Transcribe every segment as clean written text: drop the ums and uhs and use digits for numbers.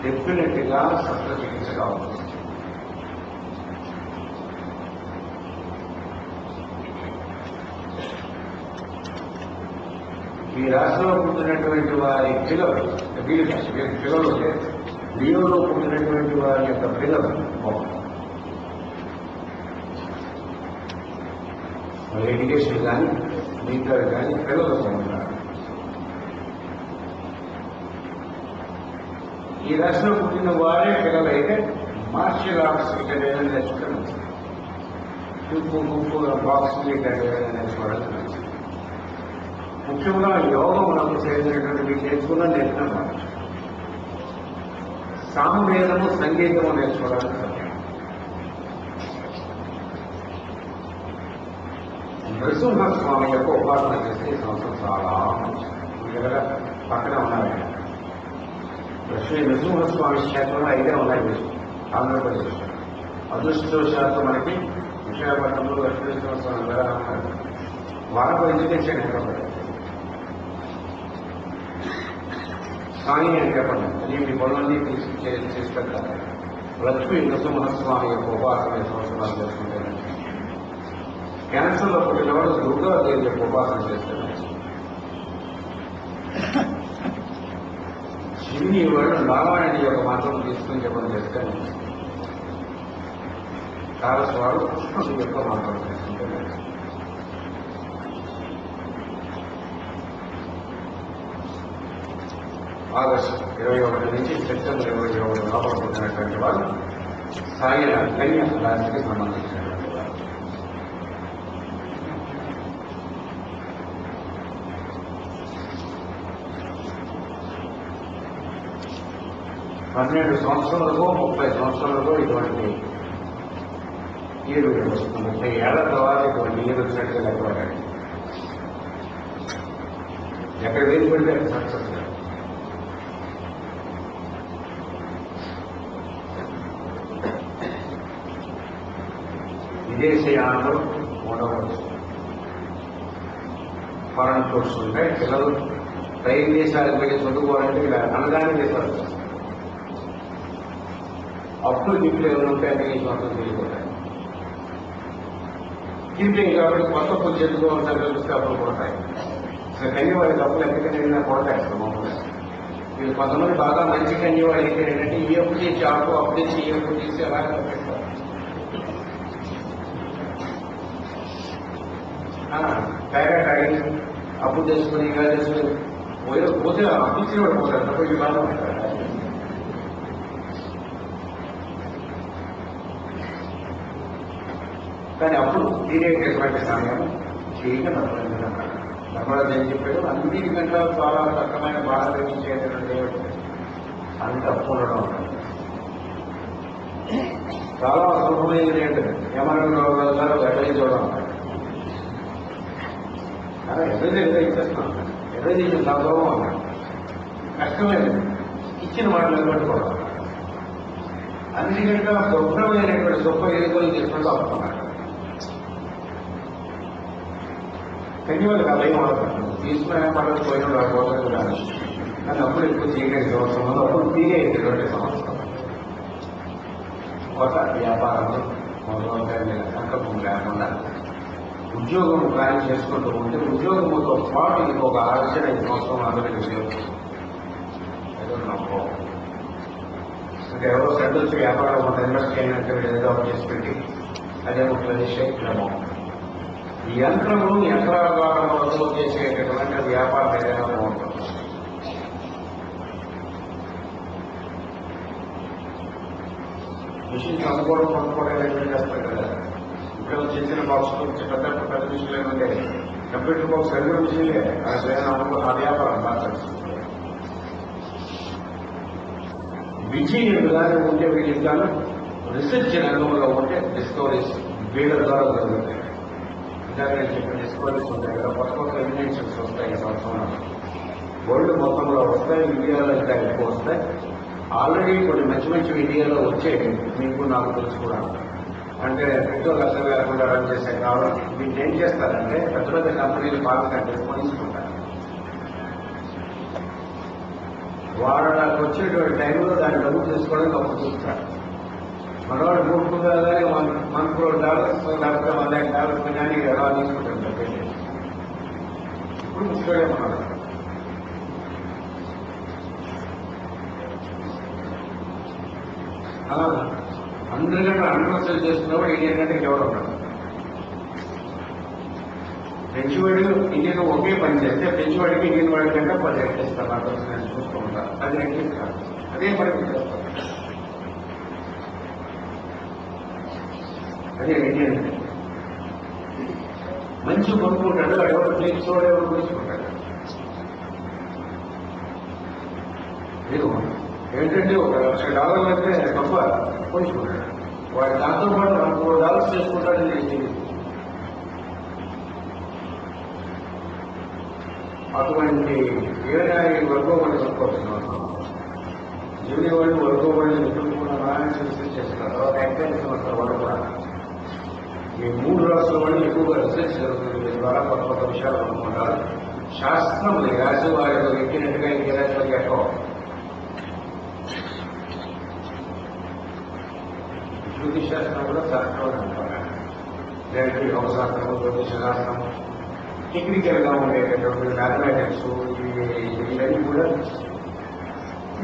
డెఫినెట్గా శస్త్రచికిత్స కావచ్చు. ఈ రాశిలో పుట్టినటువంటి వారి పిల్లలు లియోలో పుట్టినటువంటి వారి యొక్క పిల్లలు వాళ్ళ ఎడ్యుకేషన్ కానీ మిగతా కానీ పిల్లలతో ఉంటారు. ఈ రాశిలో పుట్టిన వారే పిల్లలైతే మార్షల్ ఆర్ట్స్ ఇక్కడ ఏదైనా నేర్చుకోవడం, బాక్సింగ్ ఇక్కడ ఏదైనా నేర్చుకోవడం, ముఖ్యంగా యోగం మనకు చేసినటువంటి మీకు నేర్చుకున్నా నేర్చుకున్నాం. సామవేదము సంగీతము నేర్చుకోవడానికి సత్యం. నరసింహస్వామి యొక్క ఉపాసన చేస్తే ఈ సంవత్సరం చాలా మంచిగా పక్కన ఉన్నాయి. లక్ష్మీ నరసింహస్వామి క్షేత్రంలో అయితే ఉన్నాయి ఆంధ్రప్రదేశ్. అదృష్టవశాత్తు మనకి విశాఖపట్నంలో లక్ష్మీ నరసింహస్వామి ద్వారా వారం ఎడ్యుకేషన్ హైదరాబాద్ సాయి అని చెప్పండి. అది మీ పనులన్నీ తీసుకెళ్తారు. లక్ష్మీ నరసింహస్వామి యొక్క ఉపాసన సంవత్సరాలు చేసుకుంటారు. క్యాన్సర్లో పుట్టిన వాళ్ళు దుర్గాదేవి యొక్క ఉపాసన చేస్తారు. శివుని వాళ్ళు నారాయణ యొక్క మాత్రం తీసుకుని చెప్పడం చేస్తారు. తారస్ వాడు కృష్ణుడి యొక్క మాత్రం తీసుకుంటారు. ఆగస్టు 21 నుంచి సెప్టెంబర్ 21 లోపల పుట్టినటువంటి వారు సాయి కన్యా రాశికి సంబంధించినటువంటి వారు. పన్నెండు సంవత్సరాలకు 30 సంవత్సరాలకు ఇటువంటి ఈరు వస్తుంది. 30 ఏళ్ల తర్వాత ఇటువంటి ఈరు వచ్చినట్టుగా లెక్కపడండి. ఎక్కడ వేలు పడితే సక్సెస్. విదేశీయానంలో ఉండవచ్చు. ఫారెన్ కోర్స్ ఉంటాయి. పిల్లలు పైన దేశాలకు వెళ్ళి చదువుకోవాలంటే ఇలా అనగానే దేశాలు అప్పులు గిఫ్ట్లు ఎవరు ఉంటే అన్ని మాత్రం తెలియపోతాయి. గిఫ్టింగ్ కాబట్టి కొత్త అప్పులు చెప్పుకోవాల్సిన తెలిస్తే అప్పులు పడతాయి. కన్యవాడికి అప్పులు ఎక్కడికైనా పడతాయి. మామూలుగా వీళ్ళు కొంతమంది బాగా మంచి కన్యవాడు అయితే ఏంటంటే ఈ అప్పు చేసి అప్పు తెచ్చి ఈ అప్పు చేసి అలాగే పెట్టారు. థైరాయిడ్ ఆగి అప్పు చేసుకుని ఇలా చేసుకుని పోతే అప్పు ఇచ్చిన వాడు పోతారు. తప్ప ఇది బాగా ఉంటారు. కానీ అప్పుడు తీరేటటువంటి సమయం చేయక నమ్మడం ఏం చెప్పాడు. అన్నిటికంటే చాలా రకమైన బాధ కలిగించేటటువంటి అంత అప్పు ఉండడం చాలా సులభమైనది ఏంటంటే ఏమన్నా ఎక్కడికి చూడడం. ఎదురు ఇచ్చేస్తున్నాను, ఎదురు ఇచ్చిన సందర్భం అన్నాడు. కష్టమైనది ఇచ్చిన మాటలు పట్టుకోవడం. అన్నిటికంటే శుభ్రమైనటువంటి గొప్ప ఎదుగుదల చేసుకుంటూ వస్తున్నాడు. కన్యవాళ్ళకి అభయం అవుతాడు. తీసుకునే పనులు పోయిన రాకపోతే రాదు. కానీ అప్పుడు ఎక్కువ తీగేది సంవత్సరంలో అప్పుడు తీగేటువంటి సంవత్సరం. కొత్త వ్యాపారంలో మొదలవుతాయి. సంకల్పం లేకుండా ఉద్యోగం ప్లాన్ చేసుకుంటూ ఉంటే ఉద్యోగంతో పాటు ఇంకొక ఆలోచన ఈ సంవత్సరం అందరికీ విషయం ఏదో నమ్మకం. అంటే ఎవరో ఫ్రెండ్ వచ్చి వ్యాపారం అంత ఇన్వెస్ట్ చేయనంటే ఏదో చేసి పెట్టి అదే ప్రదేశం క్రమం. ఈ యంత్రము యంత్రాగారంలో చేసేటటువంటి వ్యాపారం ఏదైనా బాగుంటుంది. మిషన్స్ అందుకోవడం కొనుక్కోవడం ఏమైనా చేస్తారు కదా. ఇక్కడ చిన్న చిన్న బాక్స్ పెద్ద పెద్ద మిషన్లు ఏమంటే కంప్యూటర్ బాక్స్ రెండు మిషన్లే ఆ వ్యాపారం బాగా తెలుస్తుంది. విజయం ఎలాగే ఉంటే వీళ్ళింటాను రీసెర్చ్ రంగంలో ఉంటే డిస్కవరీస్ వీళ్ళ ద్వారా జరుగుతాయి. ఇందాక నేను చెప్పిన డిస్కవరీస్ ఉంటాయి కదా, కొత్త కొత్త ఇన్వెన్షన్స్ వస్తాయి. ఈ సంవత్సరం వరల్డ్ మొత్తంలో వస్తాయి, ఇండియాలో ఇంకా ఎక్కువ వస్తాయి. ఆల్రెడీ కొన్ని మంచి మంచి ఇండియాలో వచ్చేవి మీకు నాకు తెలుసు కూడా. అంటే పెట్రోల్ అసలు లేకుండా రన్ చేసే కావాలి. వీళ్ళు ఏం చేస్తారంటే పెద్ద పెద్ద కంపెనీలు పాత కంటే కొనిసుకుంటారు. వాళ్ళకి వచ్చేటువంటి టైంలో దాన్ని డబ్బు తీసుకోవడానికి అప్పుడు చూస్తారు. మనవాడు మూడుకుందా కానీ $1 crore లేకపోతే $1 lakh కానీ ఎలా తీసుకుంటాం చెప్పండి. ఇప్పుడు ముఖ్యమే మనవాడు అలా అందరికంటే అండర్స్టాండ్ చేస్తున్నప్పుడు ఇండియన్ కంటే ఎవరు ఉన్నాడు. పెంచువాడు ఇండియన్ ఒకే పని చేస్తే పెంచువాడికి ఇండియన్ వాడి కంటే 10 రెట్లు ఇస్తారు. నా కోసం నేను చూస్తూ ఉంటాను. 10 రెట్లు ఇస్తారు. అదే పని చేస్తారు. అదే ఇండియన్ మంచి కొనుక్కుంటాడు. ఎవరు పెంచువాడు ఎవరు కొనుక్కుంటాడు. మీరు ఏంటంటే $1,00,000 అయితే గొప్ప పోయించుకుంటాడు. వాడు దాంతో పాటు $1 crore చేసుకుంటాడని నేను తెలియదు. అటువంటి ఏదైనా వర్గోబడి చెప్పుకోవచ్చు. జీవని వాళ్ళు వర్గోబడి ఎప్పుడు కూడా బాగానే రీసెర్చ్ చేస్తున్నారు. తర్వాత ఎంకరేజ్ వస్తారు వాళ్ళు కూడా. ఈ 3 రాష్ట్రాల వాళ్ళు ఎక్కువగా రీసెర్చ్ జరుగుతుంది. దీని ద్వారా కొత్త కొత్త విషయాలు అనుకుంటారు. శాస్త్రం రాసి వారి ఎక్కినట్టుగా ఇంకే రాష్ట్రాలకి ఎక్కువ జ్యోతిష్ శాస్త్రం కూడా శాస్త్రం అంటారు. లేదంటే యోగ శాస్త్రం, జ్యోతిష శాస్త్రం, టెక్నికల్ గా ఉండేటటువంటి మ్యాథమెటిక్స్ ఇవన్నీ కూడా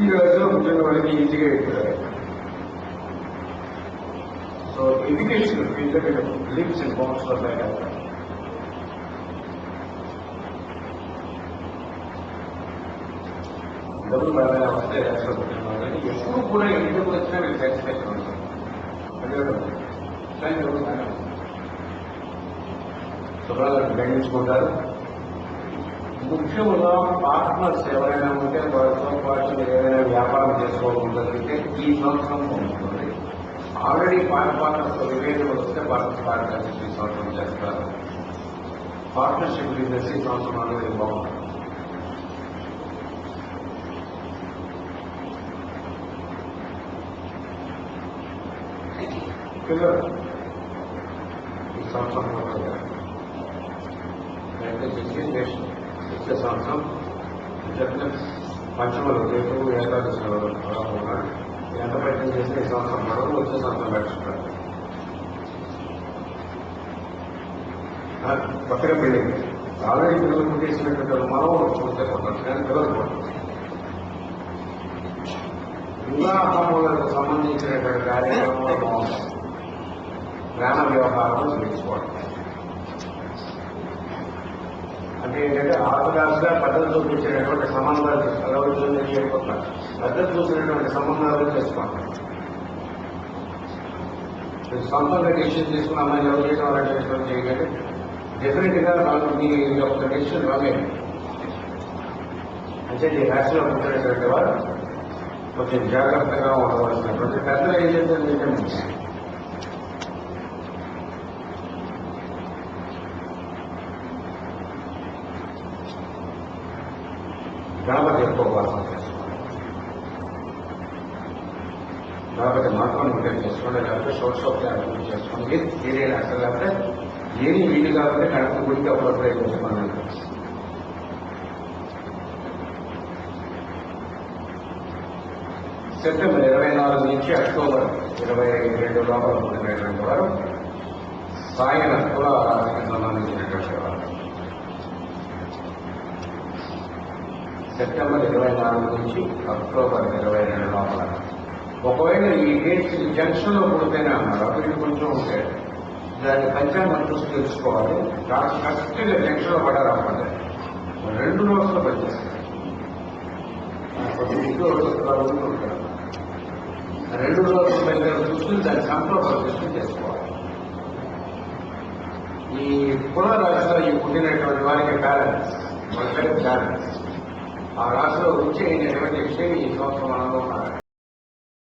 ఈ రోజులో కూర్చొని వాళ్ళకి ఈజీగా ఎక్కుతారు. So education field links and bounds వస్తాయి కదా. డబ్బులు బాగా వస్తాయి రాష్ట్రంలో కానీ ఎప్పుడు కూడా ఎందుకు వచ్చినా మీరు సాటిస్ఫాక్షన్ ఉంటుంది. అదే కానీ డబ్బులు బాగా శుభ్రంగా గ్రహించుకుంటారు. ముఖ్యంగా పార్ట్నర్స్ ఎవరైనా ఉంటే వారితో పాటు మీరు ఏదైనా వ్యాపారం చేసుకోవాలనుకుంటే ఈ సంవత్సరం ఉంటుంది. ఆల్రెడీ పార్ట్నర్స్ వివేకం వస్తే పార్ట్నర్షిప్ ఈ సంవత్సరం చేస్తారు. పార్ట్నర్షిప్ బిజినెస్ ఈ సంవత్సరం అనేది బాగుంటుంది. పిల్లలు ఈ సంవత్సరం వచ్చే సంవత్సరం చెప్పిన పంచమలు రేపు ఏకాదశి ఉన్నాడు. ఎంత ప్రయత్నం చేస్తే ఈ సంవత్సరం పడవు, వచ్చే సంవత్సరం పెట్టుకుంటారు. కొత్తగా పెళ్ళింది. ఆల్రెడీ పిల్లలు పుట్టేసినటువంటి మనం చూస్తే కొట్టారు కానీ పిల్లలు కొట్టారు. వివాహములకు సంబంధించినటువంటి కార్యక్రమంలో బాగుంటుంది. గ్రామ వ్యవహారం తెలుసుకోవడం అంటే ఏంటంటే ఆర్థడాక్స్గా పద్ధతి చూపించినటువంటి సంబంధాలు అలవడుతుంది చేయకపోతున్నారు. పద్ధతి చూసినటువంటి సంబంధాలు చేసుకోండి. సొంతంగా డెసిషన్ తీసుకున్న అమ్మాయిని ఎవరు చేయడం వాళ్ళ డెసిషన్ చేయకండి. డెఫినెట్ గా మీ యొక్క డెసిషన్ రామే. అంటే ఈ రాశిలో పుట్టినటువంటి వారు కొంచెం జాగ్రత్తగా ఉండవలసినటువంటి పెద్దలు ఏం చేద్దాం. గణపతి ఎక్కువ ఉపాసన చేసుకోండి. గణపతి మాత్రం ఉంటే చేసుకోండి. లేకపోతే షోక్షోపచారం చేసుకోండి. ఏదైనా అసలు లేకపోతే ఏది వీలు కాకపోతే గణపతి గుడికి అప్పుడప్పుడే చేసుకోండి. సెప్టెంబర్ 24 నుంచి అక్టోబర్ 22 లోపల ఉన్నటువంటి వారు సాయన కుల ఆరాధనకు సంబంధించినటువంటి వారు. సెప్టెంబర్ 24 నుంచి అక్టోబర్ 22 లోపల. ఒకవేళ ఈ డేట్స్ జంక్షన్ లో పుడితేనే అన్నారు. అప్పుడు కొంచెం ఉంటే దాన్ని పంచాంగం చూసి తెలుసుకోవాలి. కరెక్ట్గా జంక్షన్ లో పడారు అన్నమాట. 2 రోజులు పనిచేస్తారు. 2 రోజులు పైన చూసుకుని దాన్ని సంప్రదించి చేసుకోవాలి. ఈ పునరాశిలో ఈ పుట్టినటువంటి వారికి బ్యాలెన్స్ బ్యాలెన్స్ ఆ రాశిలో వచ్చే ఎటువంటి విషయం ఈ సంవత్సరం అనుభవం